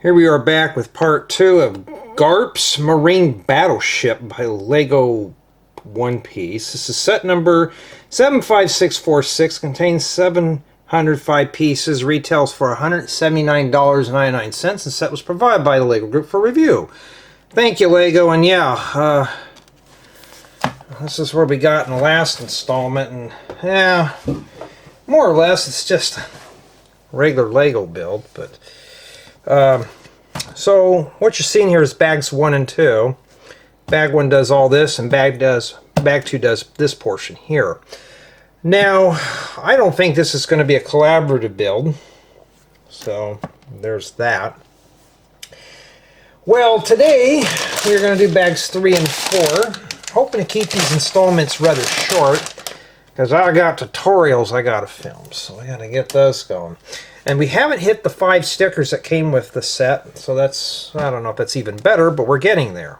Here we are back with part 2 of Garp's Marine Battleship by Lego One Piece. This is set number 75646, contains 705 pieces, retails for $179.99, and set was provided by the Lego Group for review. Thank you, Lego, and yeah, this is where we got in the last installment, and yeah, more or less it's just a regular Lego build, but so what you're seeing here is bags 1 and 2. Bag 1 does all this, and bag 2 does this portion here. Now, I don't think this is going to be a collaborative build, so there's that. Well, today we're going to do bags 3 and 4, hoping to keep these installments rather short, because I got tutorials I got to film, so I got to get those going. And we haven't hit the 5 stickers that came with the set, so that's, I don't know if that's even better, but we're getting there.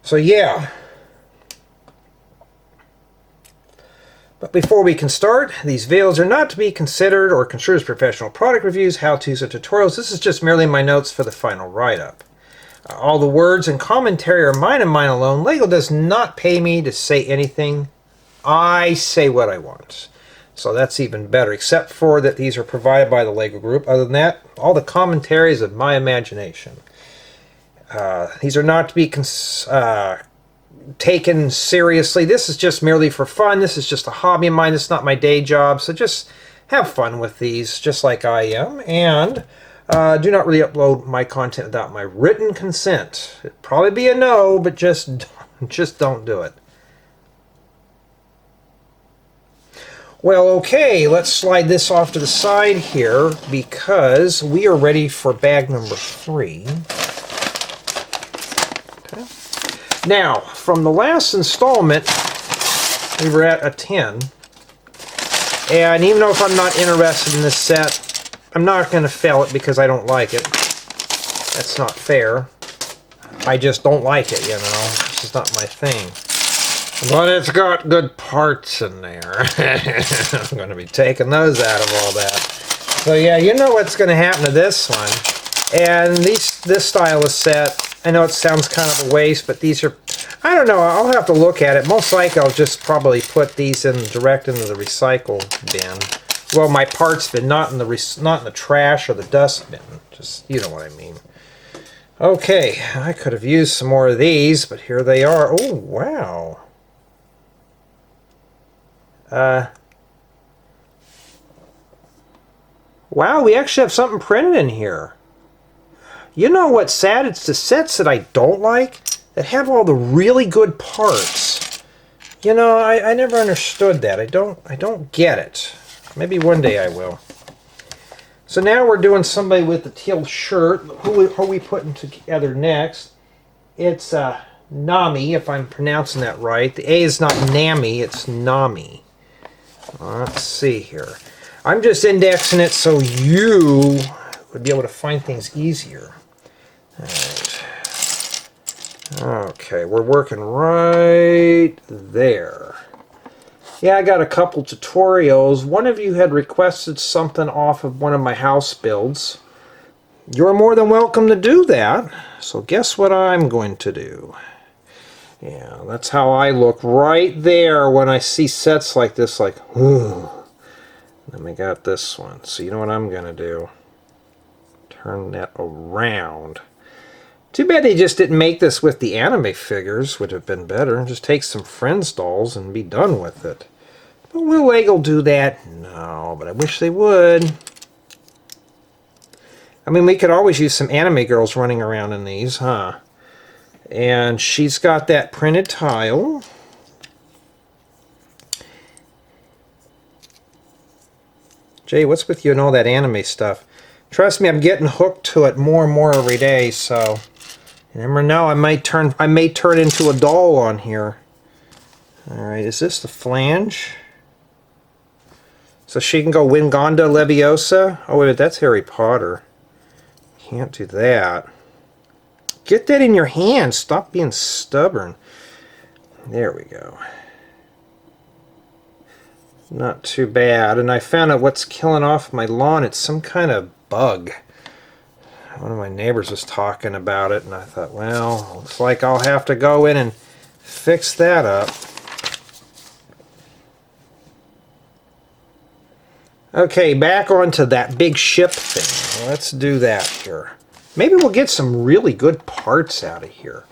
So yeah. But before we can start, these videos are not to be considered or construed as professional product reviews, how-tos, or tutorials. This is just merely my notes for the final write-up. All the words and commentary are mine and mine alone. Lego does not pay me to say anything. I say what I want. So that's even better, except for that these are provided by the Lego Group. Other than that, all the commentaries of my imagination. These are not to be taken seriously. This is just merely for fun. This is just a hobby of mine. It's not my day job. So just have fun with these, just like I am. And do not really upload my content without my written consent. It'd probably be a no, but just don't do it. Well, okay, let's slide this off to the side here because we are ready for bag number 3. Okay. Now, from the last installment, we were at a 10. And even though if I'm not interested in this set, I'm not going to fail it because I don't like it. That's not fair. I just don't like it, you know. This is not my thing. But it's got good parts in there. I'm going to be taking those out of all that. So yeah, you know what's going to happen to this one. And this style of set, I know it sounds kind of a waste, but these are, I don't know, I'll have to look at it. Most likely I'll just probably put these in direct into the recycle bin. Well, my parts bin, not in the trash or the dust bin. Just, you know what I mean. Okay, I could have used some more of these, but here they are. Oh, wow. Wow, we actually have something printed in here. You know what's sad? It's the sets that I don't like that have all the really good parts. You know, I never understood that. I don't get it. Maybe one day I will. So now we're doing somebody with the teal shirt. Who are we putting together next? It's Nami, if I'm pronouncing that right. The A is not Nami, it's Nami. Let's see here. I'm just indexing it so you would be able to find things easier. Alright. Okay, we're working right there. Yeah, I got a couple tutorials. One of you had requested something off of one of my house builds. You're more than welcome to do that. So guess what I'm going to do? Yeah, that's how I look right there when I see sets like this, like, ooh. Then we got this one. So you know what I'm going to do? Turn that around. Too bad they just didn't make this with the anime figures. Would have been better. Just take some Friends dolls and be done with it. But will Lego do that? No, but I wish they would. I mean, we could always use some anime girls running around in these, huh? And she's got that printed tile. Jay, what's with you and all that anime stuff? Trust me, I'm getting hooked to it more and more every day, so you never know, I may turn into a doll on here. Alright, is this the flange? So she can go Wingonda Leviosa? Oh wait, that's Harry Potter. Can't do that. Get that in your hand. Stop being stubborn. There we go. Not too bad. And I found out what's killing off my lawn. It's some kind of bug. one of my neighbors was talking about it, and I thought, well, looks like I'll have to go in and fix that up. Okay, back onto that big ship thing. Let's do that here. Maybe we'll get some really good parts out of here.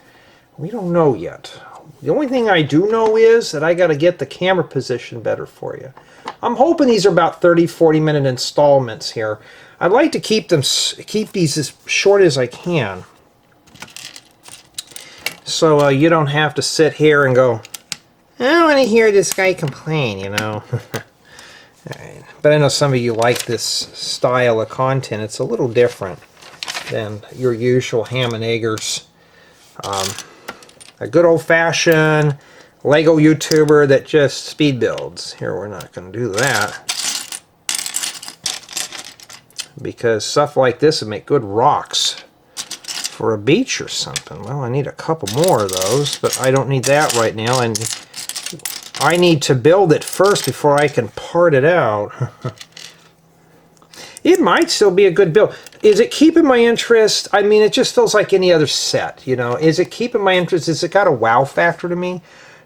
We don't know yet. The only thing I do know is that I got to get the camera position better for you. I'm hoping these are about 30-40 minute installments here. I'd like to keep these as short as I can, so you don't have to sit here and go, I don't want to hear this guy complain, you know. Right. But I know some of you like this style of content. It's a little different than your usual ham and eggers. A good old-fashioned Lego YouTuber that just speed builds. Here, we're not going to do that, because stuff like this would make good rocks for a beach or something. Well, I need a couple more of those, but I don't need that right now, and I need to build it first before I can part it out. It might still be a good build. Is it keeping my interest? I mean, it just feels like any other set, you know. Is it keeping my interest? Has it got a wow factor to me?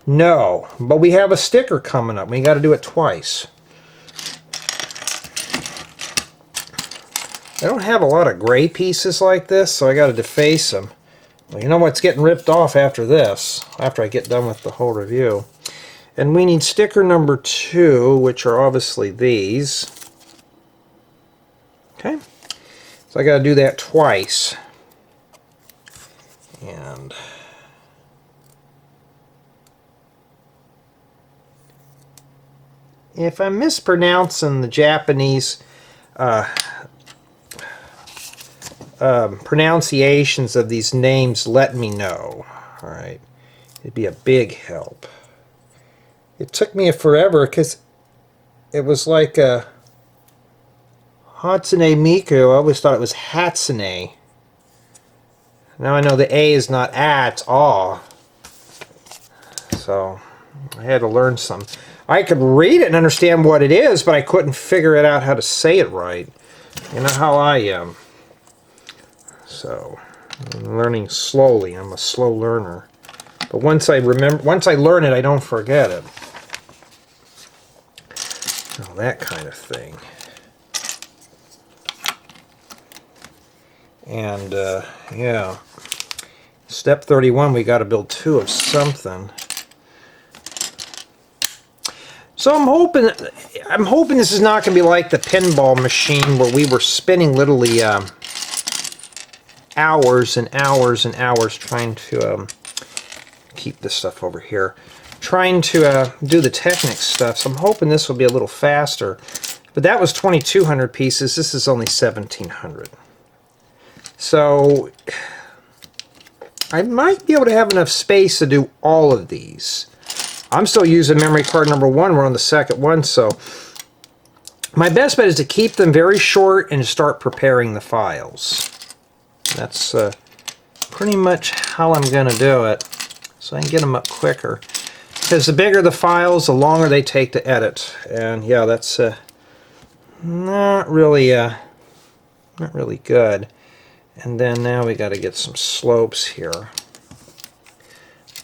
No, but we have a sticker coming up. We got to do it twice. I don't have a lot of gray pieces like this, so I got to deface them. Well, you know what's getting ripped off after this, after I get done with the whole review. And we need sticker number 2, which are obviously these. Okay, so I got to do that twice. And if I'm mispronouncing the Japanese pronunciations of these names, let me know. All right, it'd be a big help. It took me forever because it was like a Hatsune Miku. I always thought it was Hatsune. Now I know the A is not A, it's A. So I had to learn some. I could read it and understand what it is, but I couldn't figure it out how to say it right. You know how I am. So I'm learning slowly. I'm a slow learner. But once I learn it, I don't forget it. Oh, that kind of thing. And yeah, step 31, we got to build 2 of something. So I'm hoping this is not going to be like the pinball machine where we were spinning literally hours and hours and hours trying to keep this stuff over here, trying to do the Technic stuff. So I'm hoping this will be a little faster. But that was 2,200 pieces. This is only 1,700. So I might be able to have enough space to do all of these. I'm still using memory card number 1. We're on the second one, so my best bet is to keep them very short and start preparing the files. That's pretty much how I'm going to do it, so I can get them up quicker. Because the bigger the files, the longer they take to edit. And yeah, that's not really good. And then now we got to get some slopes here.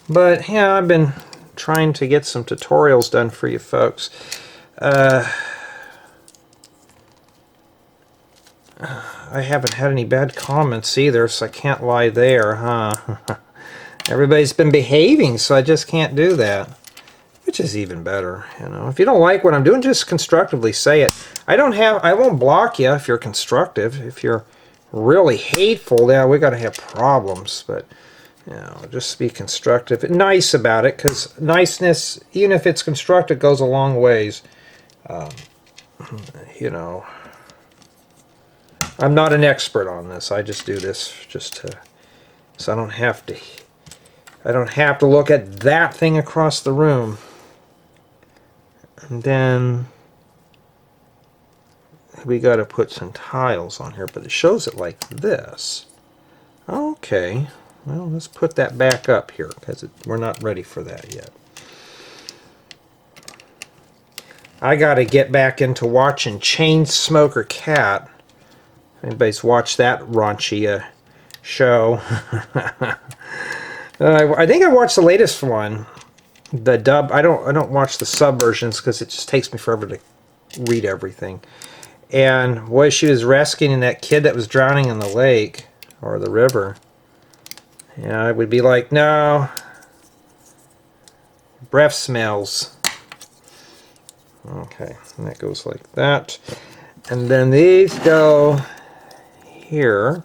But yeah, I've been trying to get some tutorials done for you folks. I haven't had any bad comments either, so I can't lie there, huh? Everybody's been behaving, so I just can't do that. Which is even better, you know. If you don't like what I'm doing, just constructively say it. I won't block you if you're constructive. If you're really hateful, yeah, we got to have problems. But you know, just be constructive and nice about it, because niceness, even if it's constructive, goes a long ways. You know, I'm not an expert on this. I just do this just to, so I don't have to look at that thing across the room. And then we got to put some tiles on here, but it shows it like this. Okay, well, let's put that back up here, because we're not ready for that yet. I got to get back into watching Chainsmoker Cat. Anybody's watched that raunchy show? I think I watched the latest one, the dub. I don't watch the sub versions because it just takes me forever to read everything. And boy, she was rescuing that kid that was drowning in the lake or the river. Yeah, I would be like, no, breath smells. Okay, and that goes like that. And then these go here.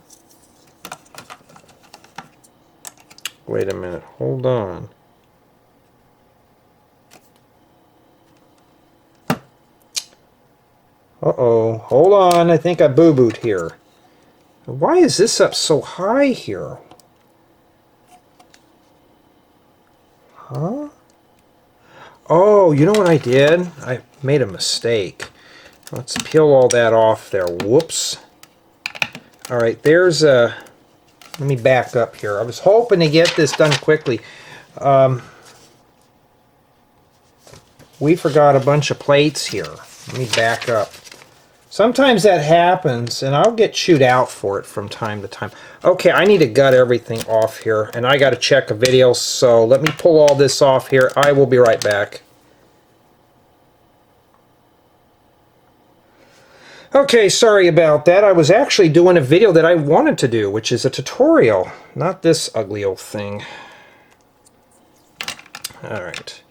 Wait a minute, hold on. Uh-oh, hold on, I think I boo-booed here. Why is this up so high here? Huh? Oh, you know what I did? I made a mistake. Let's peel all that off there. Whoops. Alright, there's a... Let me back up here. I was hoping to get this done quickly. We forgot a bunch of plates here. Let me back up. Sometimes that happens, and I'll get chewed out for it from time to time. Okay, I need to gut everything off here, and I got to check a video, so let me pull all this off here. I will be right back. Okay, sorry about that. I was actually doing a video that I wanted to do, which is a tutorial, not this ugly old thing. Alright.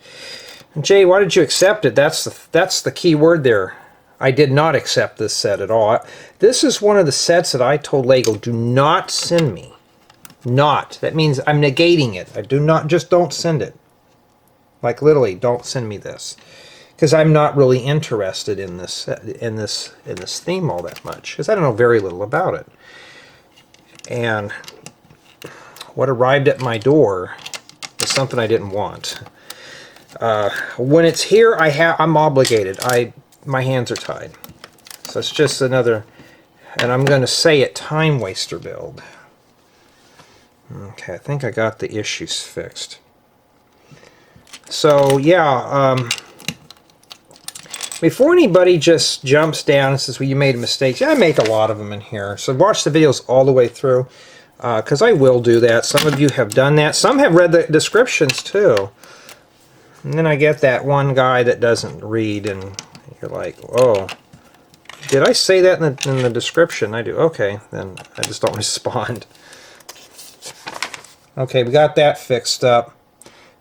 Jay, why did you accept it? That's the key word there. I did not accept this set at all. This is one of the sets that I told Lego, do not send me. Not. That means I'm negating it. I do not, just don't send it. Like literally, don't send me this. Because I'm not really interested in this theme all that much. Because I don't know very little about it. And what arrived at my door is something I didn't want. When it's here, I'm obligated. My hands are tied. So it's just another, and I'm going to say it, time waster build. Okay, I think I got the issues fixed. So yeah, before anybody just jumps down and says, well, you made a mistake, yeah, I make a lot of them in here. So watch the videos all the way through, because I will do that. Some of you have done that. Some have read the descriptions too. And then I get that one guy that doesn't read, and you're like, oh, did I say that in the description? I do. Okay, then I just don't respond. Okay, we got that fixed up.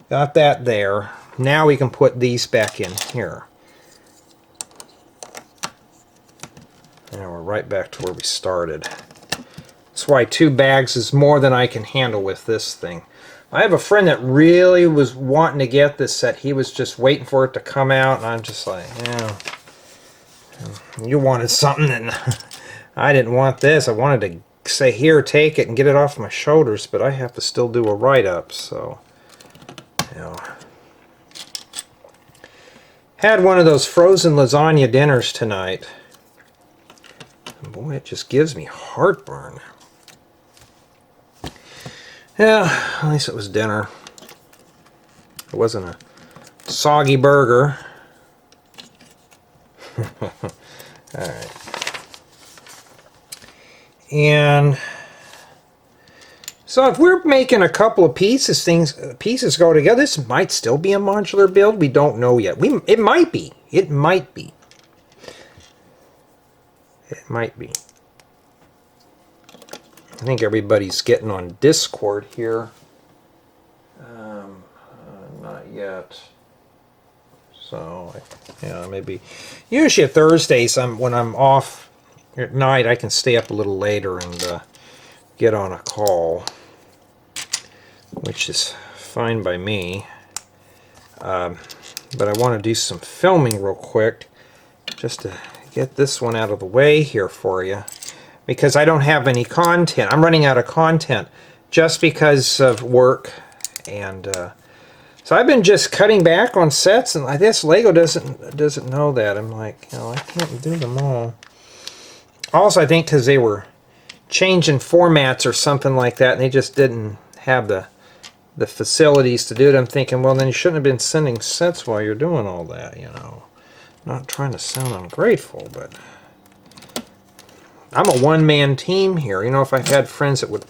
Got that there. Now we can put these back in here. And we're right back to where we started. That's why 2 bags is more than I can handle with this thing. I have a friend that really was wanting to get this set. He was just waiting for it to come out, and I'm just like, yeah, you wanted something, and I didn't want this. I wanted to say, here, take it, and get it off my shoulders, but I have to still do a write-up, so, you know. Had one of those frozen lasagna dinners tonight. Boy, it just gives me heartburn. Yeah, at least it was dinner. It wasn't a soggy burger. Alright. And so if we're making a couple of pieces go together, this might still be a modular build. We don't know yet. It might be. It might be. It might be. I think everybody's getting on Discord here. Not yet. So, yeah, maybe. Usually Thursdays, when I'm off at night, I can stay up a little later and get on a call, which is fine by me. But I want to do some filming real quick, just to get this one out of the way here for you. Because I don't have any content. I'm running out of content just because of work. And so I've been just cutting back on sets, and I guess Lego doesn't know that. I'm like, you know, I can't do them all. Also, I think because they were changing formats or something like that, and they just didn't have the facilities to do it. I'm thinking, well, then you shouldn't have been sending sets while you're doing all that, you know. Not trying to sound ungrateful, but I'm a one-man team here. You know, if I had friends that would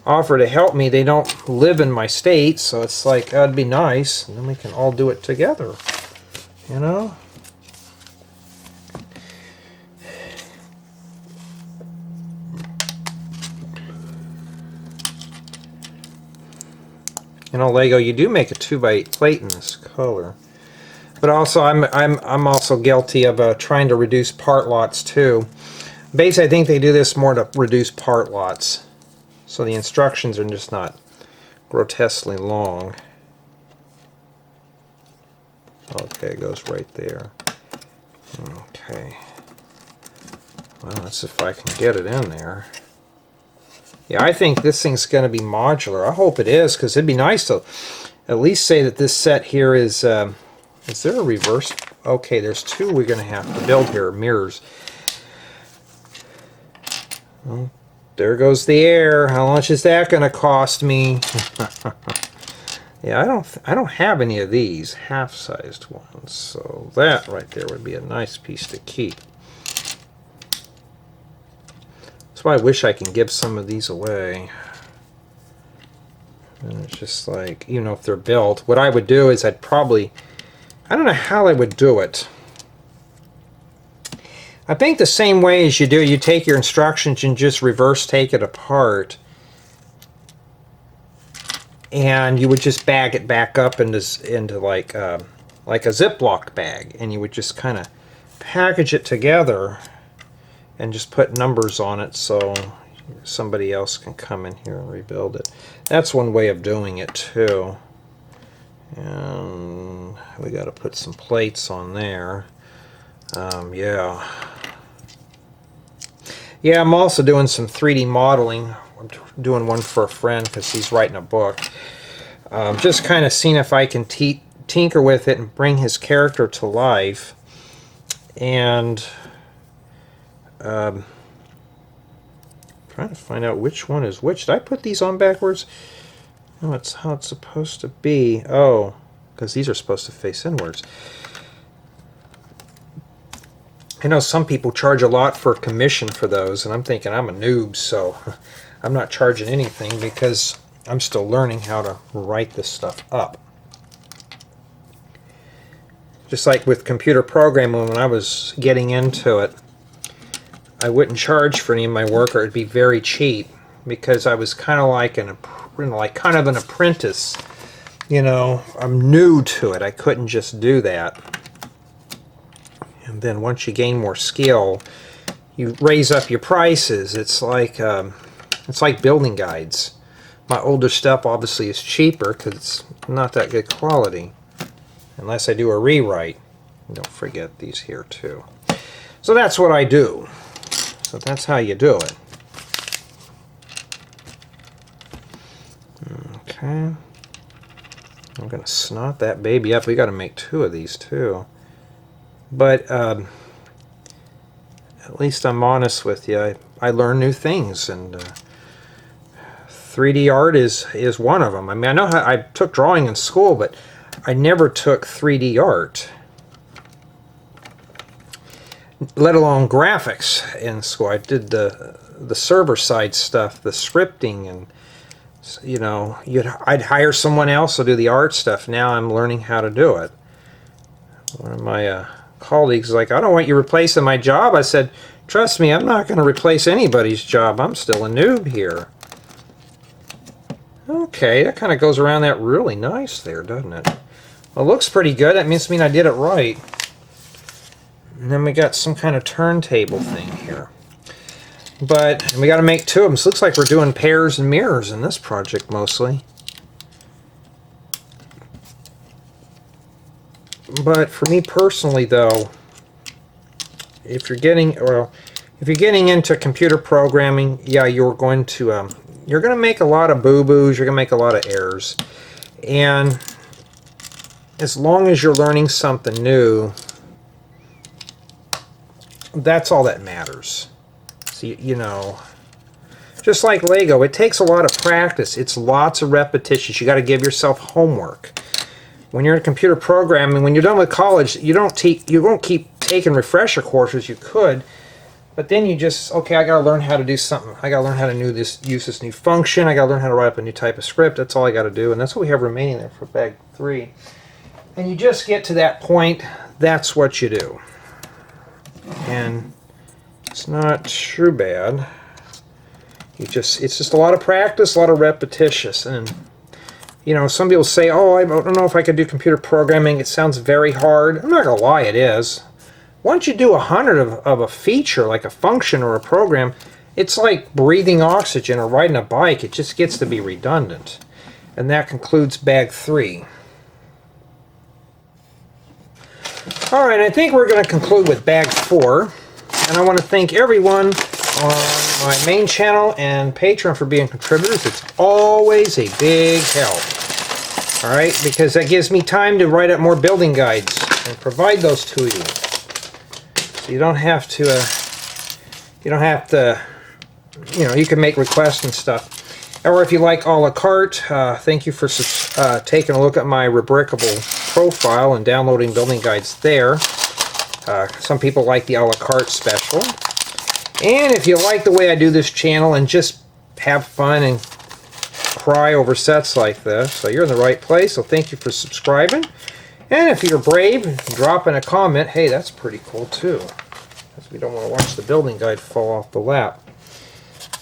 offer to help me, they don't live in my state, so it's like, that'd be nice, and then we can all do it together, you know? You know, Lego, you do make a 2x8 plate in this color. But also, I'm also guilty of trying to reduce part lots too. Basically, I think they do this more to reduce part lots, so the instructions are just not grotesquely long. Okay, it goes right there. Okay. Well, let's see if I can get it in there. Yeah, I think this thing's going to be modular. I hope it is, because it'd be nice to at least say that this set here is there a reverse? Okay, there's two we're going to have to build here, mirrors. Well, there goes the air. How much is that going to cost me? Yeah, I don't have any of these half-sized ones, so that right there would be a nice piece to keep. That's why I wish I can give some of these away. And it's just like, you know, if they're built, what I would do is I'd probably, I don't know how I would do it. I think the same way as you do, you take your instructions and just reverse take it apart. And you would just bag it back up into like a Ziploc bag. And you would just kind of package it together and just put numbers on it so somebody else can come in here and rebuild it. That's one way of doing it too. And we got to put some plates on there. Yeah, I'm also doing some 3D modeling. I'm doing one for a friend because he's writing a book. Just kind of seeing if I can tinker with it and bring his character to life. And trying to find out which one is which. Did I put these on backwards? No, it's how it's supposed to be. Oh, because these are supposed to face inwards. I know some people charge a lot for commission for those, and I'm thinking I'm a noob, so I'm not charging anything because I'm still learning how to write this stuff up. Just like with computer programming, when I was getting into it, I wouldn't charge for any of my work, or it'd be very cheap, because I was kind of like an apprentice. You know, I'm new to it. I couldn't just do that. And then once you gain more skill, you raise up your prices. It's like building guides. My older stuff obviously is cheaper because it's not that good quality, unless I do a rewrite. Don't forget these here too. So that's what I do. So that's how you do it. Okay. I'm going to snot that baby up. We got to make two of these too. But at least I'm honest with you. I learn new things, and 3D art is one of them. I mean, I know how I took drawing in school, but I never took 3D art, let alone graphics in school. I did the server side stuff, the scripting, and you know, I'd hire someone else to do the art stuff. Now I'm learning how to do it. One of my colleagues was like, I don't want you replacing my job. I said, trust me, I'm not going to replace anybody's job. I'm still a noob here. Okay, that kind of goes around that really nice there, doesn't it? Well, it looks pretty good. That must mean I did it right. And then we got some kind of turntable thing here. But we got to make two of them. So it looks like we're doing pairs and mirrors in this project mostly. But for me personally, though, if you're getting into computer programming, yeah, you're going to make a lot of boo-boos. You're going to make a lot of errors, and as long as you're learning something new, that's all that matters. So you know, just like Lego, it takes a lot of practice. It's lots of repetitions. You got to give yourself homework. When you're in computer programming, when you're done with college, you won't keep taking refresher courses. You could, But then you just, okay, I got to learn how to do something. I got to learn how to use this new function. I got to learn how to write up a new type of script. That's all I got to do. And that's what we have remaining there for bag 3. And you just get to that point, that's what you do. And it's not too bad. It's just a lot of practice, a lot of repetitious. And, you know, some people say, oh, I don't know if I could do computer programming. It sounds very hard. I'm not going to lie, it is. Once you do 100 of a feature, like a function or a program, it's like breathing oxygen or riding a bike. It just gets to be redundant. And that concludes bag 3. Alright, I think we're going to conclude with bag 4. And I want to thank everyone on my main channel and Patreon for being contributors. It's always a big help. Alright, because that gives me time to write up more building guides and provide those to you. You don't have to, you know, you can make requests and stuff. Or if you like a la carte, thank you for taking a look at my Rubricable profile and downloading building guides there. Some people like the a la carte special. And if you like the way I do this channel and just have fun and cry over sets like this, so you're in the right place, so thank you for subscribing. And if you're brave, drop in a comment. Hey, that's pretty cool too. Because we don't want to watch the building guide fall off the lap.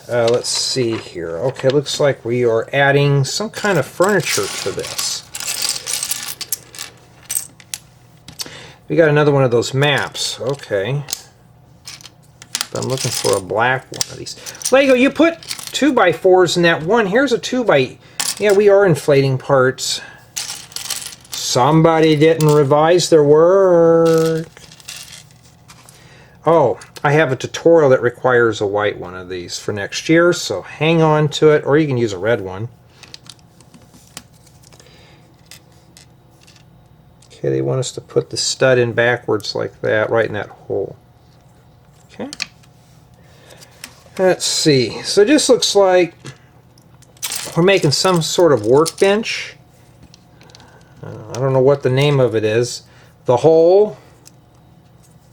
Let's see here. Okay, looks like we are adding some kind of furniture to this. We got another one of those maps. Okay. But I'm looking for a black one of these. Lego, you put 2x4s in that one. Here's a 2x... Yeah, we are inflating parts. Somebody didn't revise their work. Oh, I have a tutorial that requires a white one of these for next year, so hang on to it, or you can use a red one. Okay, they want us to put the stud in backwards like that, right in that hole. Okay. Let's see. So it just looks like we're making some sort of workbench. I don't know what the name of it is. The hole,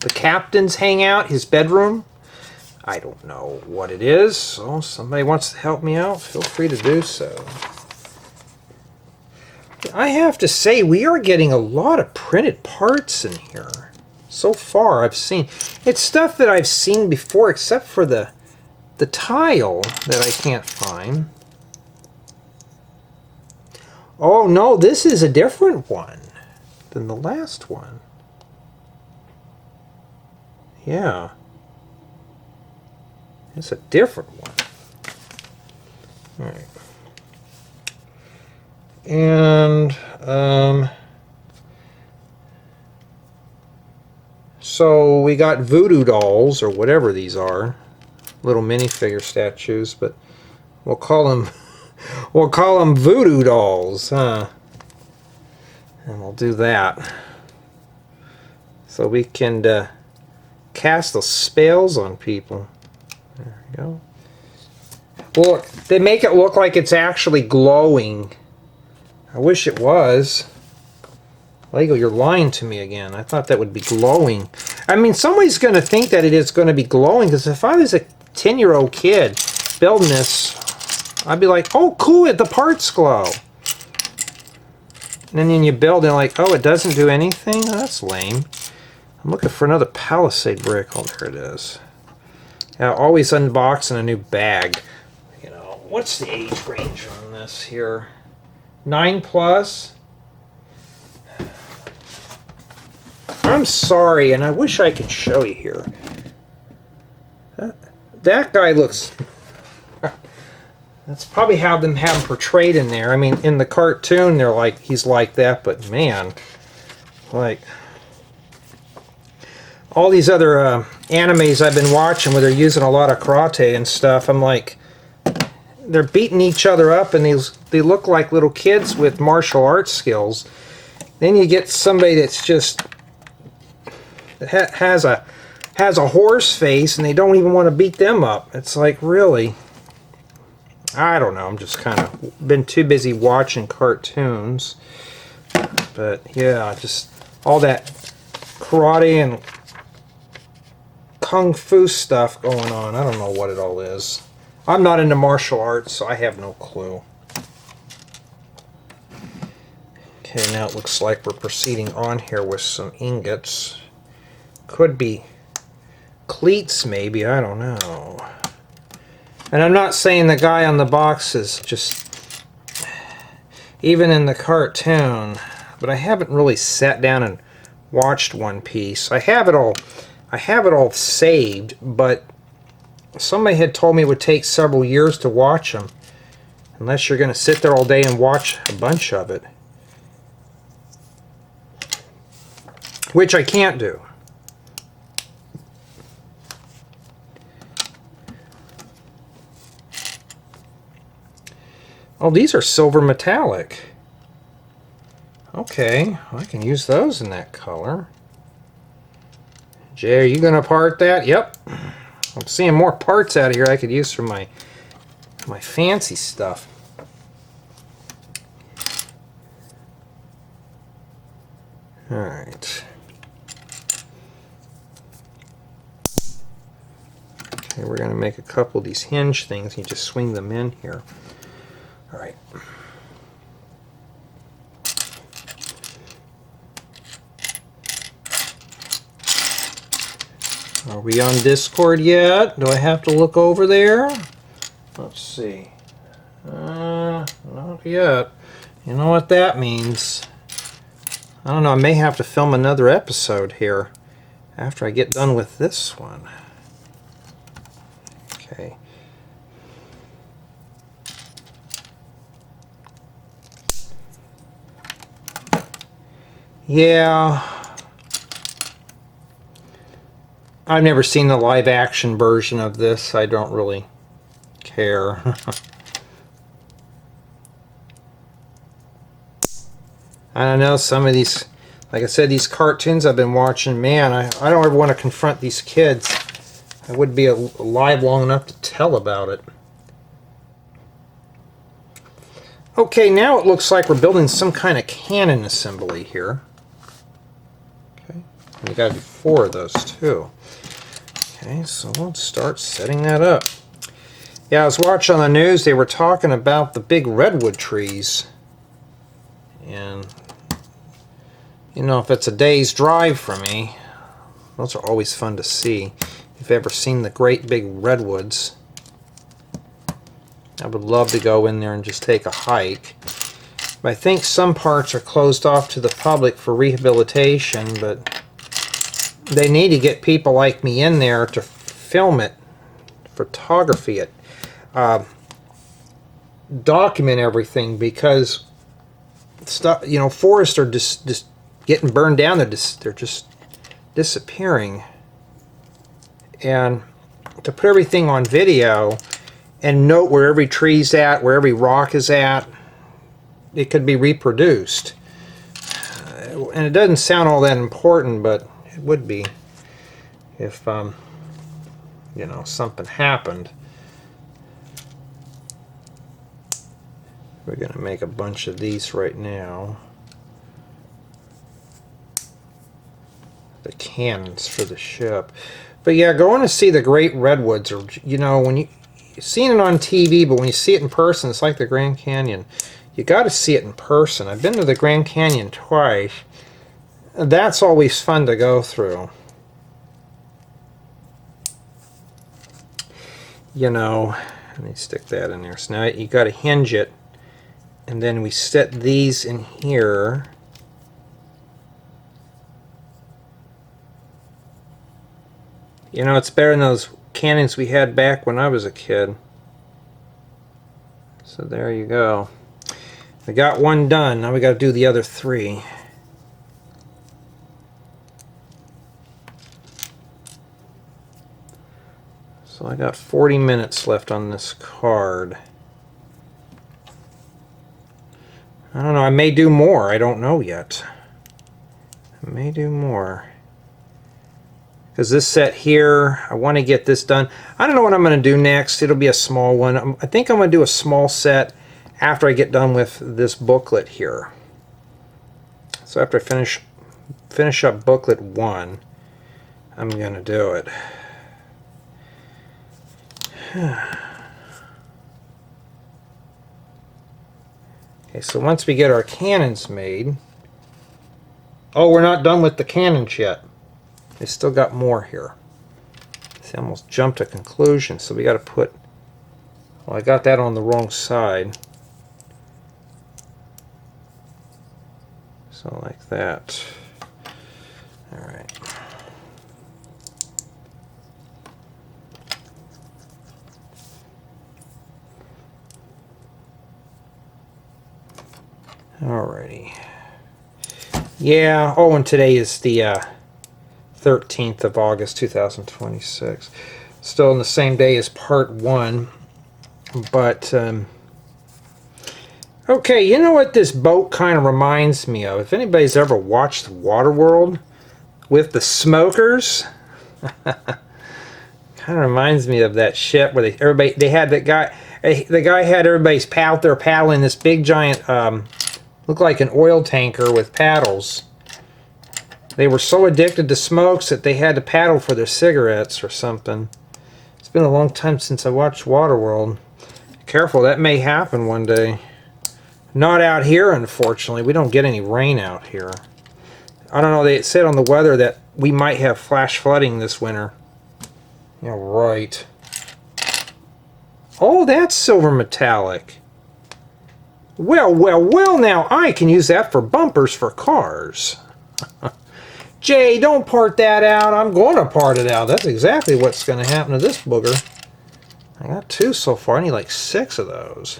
the captain's hangout, his bedroom. I don't know what it is. So somebody wants to help me out, feel free to do so. I have to say, we are getting a lot of printed parts in here. So far, I've seen. It's stuff that I've seen before, except for the tile that I can't find. Oh no, this is a different one than the last one. Yeah. It's a different one. Alright. And, so we got voodoo dolls, or whatever these are. Little minifigure statues, but we'll call them voodoo dolls, huh? And we'll do that. So we can cast those spells on people. There we go. Look, they make it look like it's actually glowing. I wish it was. Lego, you're lying to me again. I thought that would be glowing. I mean, somebody's going to think that it is going to be glowing, because if I was a 10-year-old kid building this, I'd be like, oh, cool, the parts glow. And then you build and like, oh, it doesn't do anything? Oh, that's lame. I'm looking for another Palisade brick. Oh, there it is. Now, always unboxing a new bag. You know, what's the age range on this here? 9+? I'm sorry, and I wish I could show you here. That guy looks... That's probably how them have him portrayed in there. I mean, in the cartoon, they're like, he's like that, but man, like... all these other animes I've been watching where they're using a lot of karate and stuff, I'm like, they're beating each other up, and they look like little kids with martial arts skills. Then you get somebody that's just has a horse face, and they don't even want to beat them up. It's like, really? I don't know. I'm just kind of been too busy watching cartoons. But yeah, just all that karate and kung fu stuff going on. I don't know what it all is. I'm not into martial arts, so I have no clue. Okay, now it looks like we're proceeding on here with some ingots. Could be cleats, maybe. I don't know. And I'm not saying the guy on the box is just... even in the cartoon. But I haven't really sat down and watched One Piece. I have it all saved, but somebody had told me it would take several years to watch them. Unless you're going to sit there all day and watch a bunch of it. Which I can't do. Oh, these are silver metallic. Okay, I can use those in that color. Jay, are you going to part that? Yep. I'm seeing more parts out of here I could use for my fancy stuff. Alright. Okay, we're going to make a couple of these hinge things. You just swing them in here. Alright. Are we on Discord yet? Do I have to look over there? Let's see. Not yet. You know what that means. I don't know, I may have to film another episode here after I get done with this one. Okay. Yeah. I've never seen the live action version of this. I don't really care. I don't know, some of these, like I said, these cartoons I've been watching, man, I don't ever want to confront these kids. I wouldn't be alive long enough to tell about it. Okay, now it looks like we're building some kind of cannon assembly here. Okay, and we got to do 4 of those too. Okay, so let's start setting that up. Yeah, I was watching on the news, they were talking about the big redwood trees. And, you know, if it's a day's drive for me, those are always fun to see. If you've ever seen the great big redwoods, I would love to go in there and just take a hike. But I think some parts are closed off to the public for rehabilitation, but they need to get people like me in there to film it, photography it, document everything, because stuff, you know, forests are just getting burned down. They're just disappearing, and to put everything on video and note where every tree's at, where every rock is at, it could be reproduced. And it doesn't sound all that important, but it would be if you know, something happened. We're going to make a bunch of these right now. The cannons for the ship. But yeah, going to see the Great Redwoods, or, you know, when you've seen it on TV, but when you see it in person, it's like the Grand Canyon. You got to see it in person. I've been to the Grand Canyon twice. That's always fun to go through. You know, let me stick that in there. So now you got to hinge it, and then we set these in here. You know, it's better than those cannons we had back when I was a kid. So there you go. We got one done. Now we got to do the other 3. So I got 40 minutes left on this card. I don't know, I may do more. I don't know yet. I may do more. Because this set here, I want to get this done. I don't know what I'm going to do next. It'll be a small one. I think I'm going to do a small set after I get done with this booklet here. So after I finish up booklet 1, I'm going to do it. Okay, so once we get our cannons made... Oh, we're not done with the cannons yet. They still got more here. See, I almost jumped to conclusion, so we got to put... Well, I got that on the wrong side. So like that. Alright. Alrighty. Yeah, oh, and today is the 13th of August, 2026. Still in the same day as part 1. But, okay, you know what this boat kind of reminds me of? If anybody's ever watched Waterworld with the smokers, kind of reminds me of that ship where they had that guy, the guy had everybody's out there paddling this big giant, looked like an oil tanker with paddles. They were so addicted to smokes that they had to paddle for their cigarettes or something. It's been a long time since I watched Waterworld. Careful, that may happen one day. Not out here, unfortunately. We don't get any rain out here. I don't know, they said on the weather that we might have flash flooding this winter. Yeah, right. Oh, that's silver metallic. Well, well, well, now I can use that for bumpers for cars. Jay, don't part that out. I'm going to part it out. That's exactly what's going to happen to this booger. I got 2 so far. I need like 6 of those.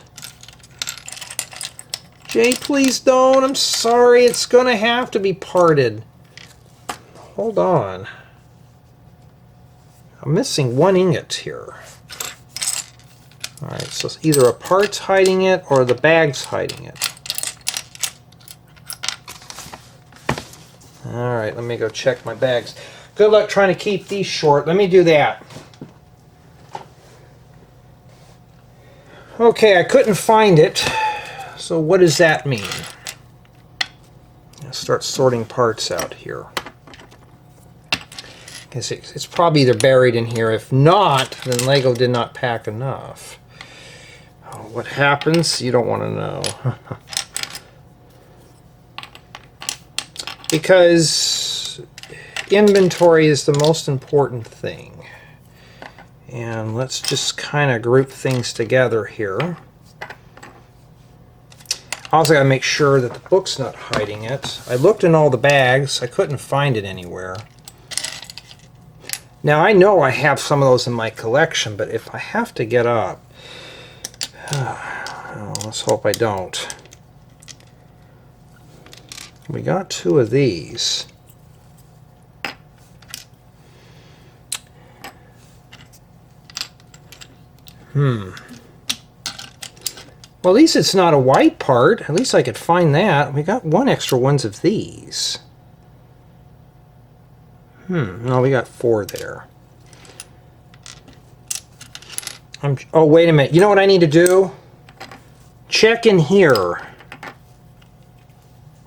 Jay, please don't. I'm sorry. It's going to have to be parted. Hold on. I'm missing 1 ingot here. Alright, so it's either a part's hiding it or the bag's hiding it. Alright, let me go check my bags. Good luck trying to keep these short. Let me do that. Okay, I couldn't find it. So what does that mean? I'll start sorting parts out here. It's probably either buried in here. If not, then Lego did not pack enough. Oh, what happens? You don't want to know. Because inventory is the most important thing. And let's just kind of group things together here. Also got to make sure that the book's not hiding it. I looked in all the bags. I couldn't find it anywhere. Now I know I have some of those in my collection, but if I have to get up... oh, let's hope I don't. We got 2 of these. Well, at least it's not a white part. At least I could find that. We got 1 extra ones of these. No, we got 4 there. Oh, wait a minute. You know what I need to do? Check in here.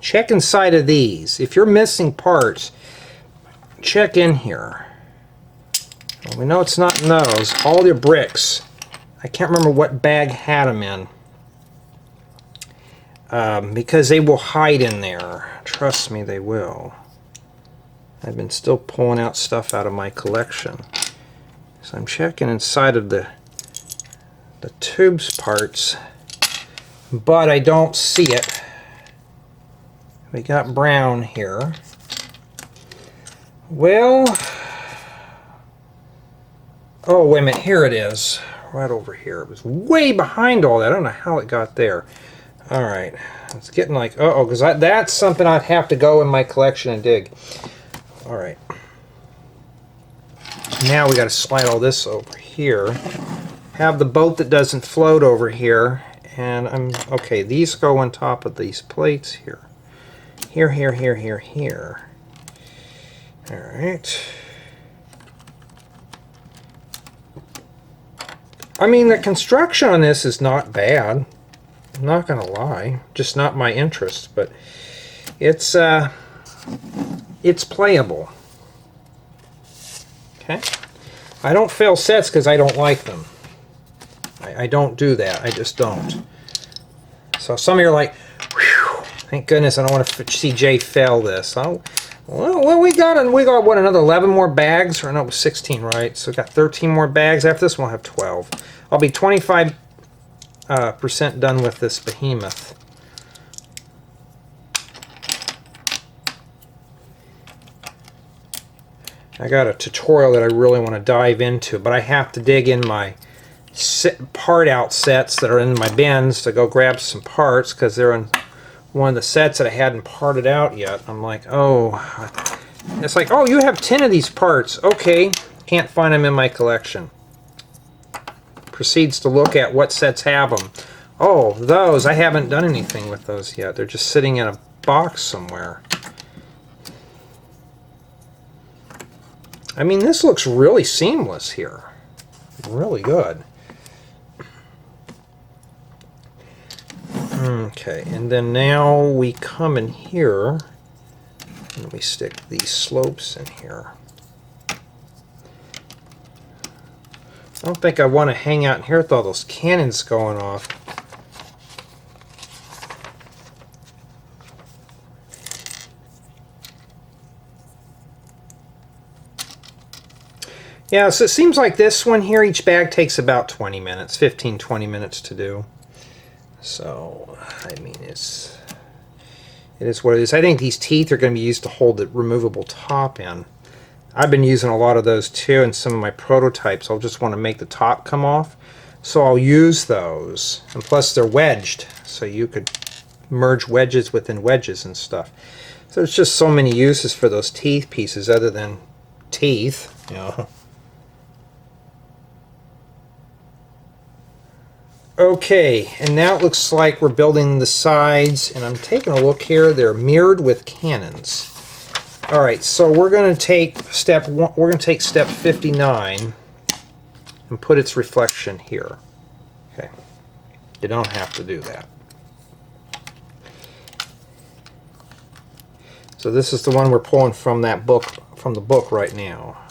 Check inside of these. If you're missing parts, check in here. Well, we know it's not in those. All the bricks. I can't remember what bag had them in. Because they will hide in there. Trust me, they will. I've been still pulling out stuff out of my collection. So I'm checking inside of the tubes parts, but I don't see it. We got brown here. Well, oh, wait a minute, here it is. Right over here. It was way behind all that. I don't know how it got there. Alright, it's getting like, uh-oh, because that's something I'd have to go in my collection and dig. Alright. Now we got to slide all this over here. Have the boat that doesn't float over here. And okay, these go on top of these plates here. Here, here, here, here, here. Alright. I mean, the construction on this is not bad. I'm not going to lie. Just not my interest, but it's playable. Okay? I don't fail sets because I don't like them. I don't do that. I just don't. So some of you are like, whew, thank goodness I don't want to see Jay fail this. Oh, well, we got what, another 11 more bags? Or no, it was 16, right? So we got 13 more bags. After this, we'll have 12. I'll be 25% done with this behemoth. I got a tutorial that I really want to dive into, but I have to dig in my part out sets that are in my bins to go grab some parts because they're in one of the sets that I hadn't parted out yet. I'm like, oh, it's like, oh, you have 10 of these parts. Okay, can't find them in my collection. Proceeds to look at what sets have them. Oh, those, I haven't done anything with those yet. They're just sitting in a box somewhere. I mean, this looks really seamless here. Really good. Okay, and then now we come in here and we stick these slopes in here. I don't think I want to hang out in here with all those cannons going off. Yeah, so it seems like this one here, each bag takes about 20 minutes, 15-20 minutes to do. So, I mean, it is what it is. I think these teeth are going to be used to hold the removable top in. I've been using a lot of those too in some of my prototypes. I'll just want to make the top come off. So I'll use those. And plus they're wedged, so you could merge wedges within wedges and stuff. So there's just so many uses for those teeth pieces other than teeth, you know. Okay, and now it looks like we're building the sides, and I'm taking a look here. They're mirrored with cannons. All right, so we're going to take step 59 and put its reflection here. Okay, you don't have to do that. So this is the one we're pulling from that book, from the book right now.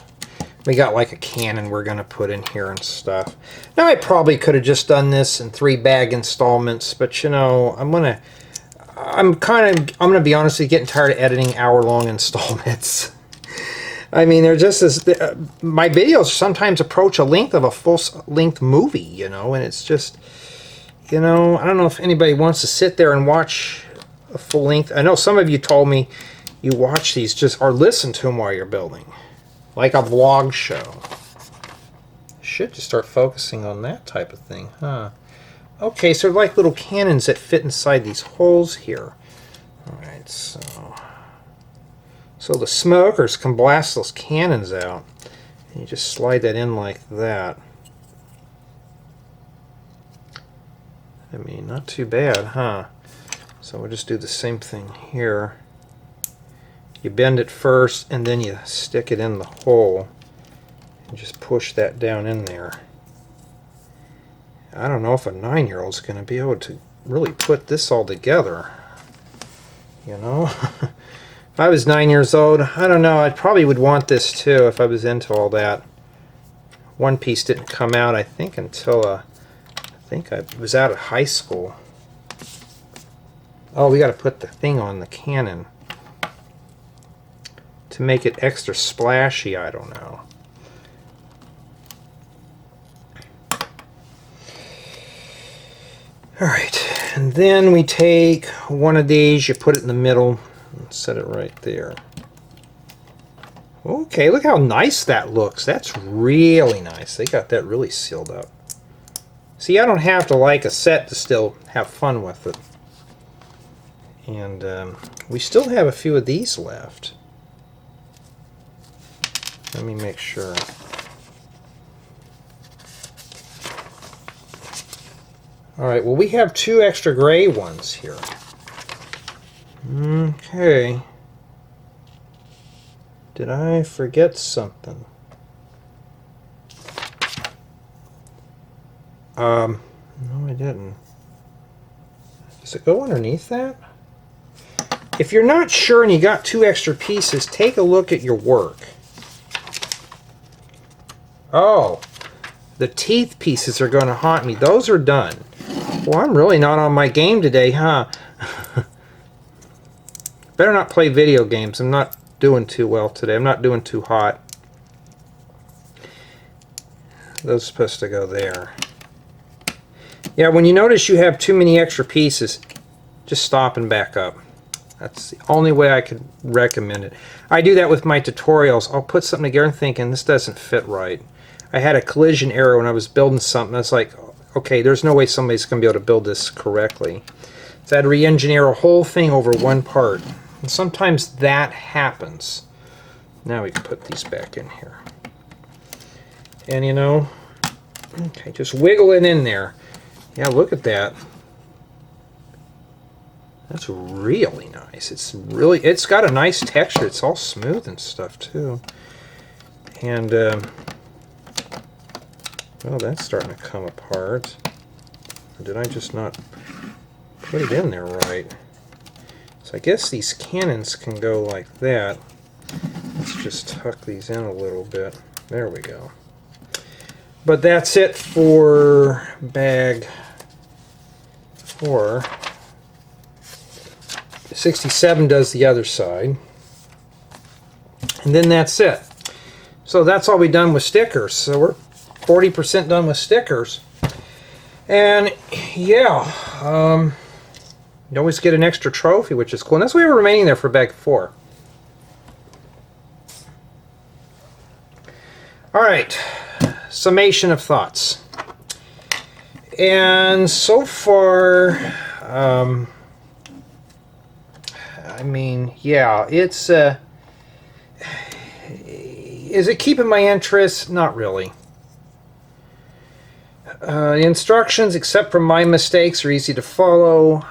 We got like a cannon we're going to put in here and stuff. Now I probably could have just done this in 3 bag installments, but you know, I'm going to be honestly getting tired of editing hour-long installments. I mean, they're just as my videos sometimes approach a length of a full-length movie, you know, and it's just, you know, I don't know if anybody wants to sit there and watch a full length. I know some of you told me you watch these just or listen to them while you're building. Like a vlog show. Should just start focusing on that type of thing, huh? Okay, so they're like little cannons that fit inside these holes here. Alright, so the smokers can blast those cannons out. And you just slide that in like that. I mean, not too bad, huh? So we'll just do the same thing here. You bend it first, and then you stick it in the hole, and just push that down in there. I don't know if a 9-year-old's going to be able to really put this all together. You know? If I was 9 years old, I don't know, I probably would want this too if I was into all that. One Piece didn't come out, I think, until I was out of high school. Oh, we got to put the thing on the cannon. To make it extra splashy, I don't know. Alright, and then we take one of these, you put it in the middle, and set it right there. Okay, look how nice that looks. That's really nice. They got that really sealed up. See, I don't have to like a set to still have fun with it. And we still have a few of these left. Let me make sure. Alright, well we have 2 extra gray ones here. Okay. Did I forget something? No I didn't. Does it go underneath that? If you're not sure and you got 2 extra pieces, take a look at your work. Oh, The teeth pieces are going to haunt me. Those are done. Well, I'm really not on my game today, huh? Better not play video games. I'm not doing too well today. I'm not doing too hot. Those are supposed to go there. Yeah, when you notice you have too many extra pieces, just stop and back up. That's the only way I could recommend it. I do that with my tutorials. I'll put something together and thinking, this doesn't fit right. I had a collision error when I was building something. I was like, okay, there's no way somebody's going to be able to build this correctly. So I had to re-engineer a whole thing over one part. And sometimes that happens. Now we can put these back in here. And you know, okay, just wiggle it in there. Yeah, look at that. That's really nice. It's got a nice texture. It's all smooth and stuff too. And well, that's starting to come apart. Or did I just not put it in there right? So I guess these cannons can go like that. Let's just tuck these in a little bit. There we go. But that's it for bag 4. 67 does the other side. And then that's it. So that's all we've done with stickers. So we're 40% done with stickers. And yeah, you always get an extra trophy, which is cool. And that's what we have remaining there for bag 4. Alright, Summation of Thoughts. And so far, I mean, yeah, it's, is it keeping my interest? Not really. The instructions, except for my mistakes, are easy to follow.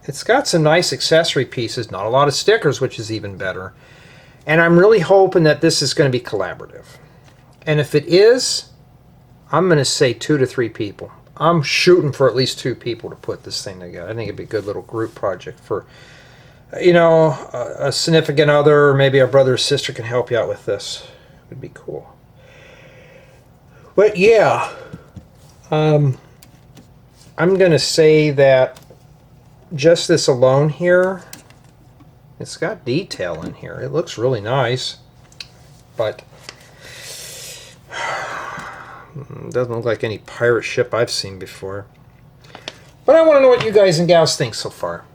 It's got some nice accessory pieces, not a lot of stickers, which is even better. And I'm really hoping that this is going to be collaborative. And if it is, I'm going to say 2 to 3 people. I'm shooting for at least 2 people to put this thing together. I think it'd be a good little group project for, you know, a significant other, or maybe a brother or sister can help you out with this. It would be cool. But yeah, I'm going to say that just this alone here, it's got detail in here. It looks really nice, but it doesn't look like any pirate ship I've seen before. But I want to know what you guys and gals think so far.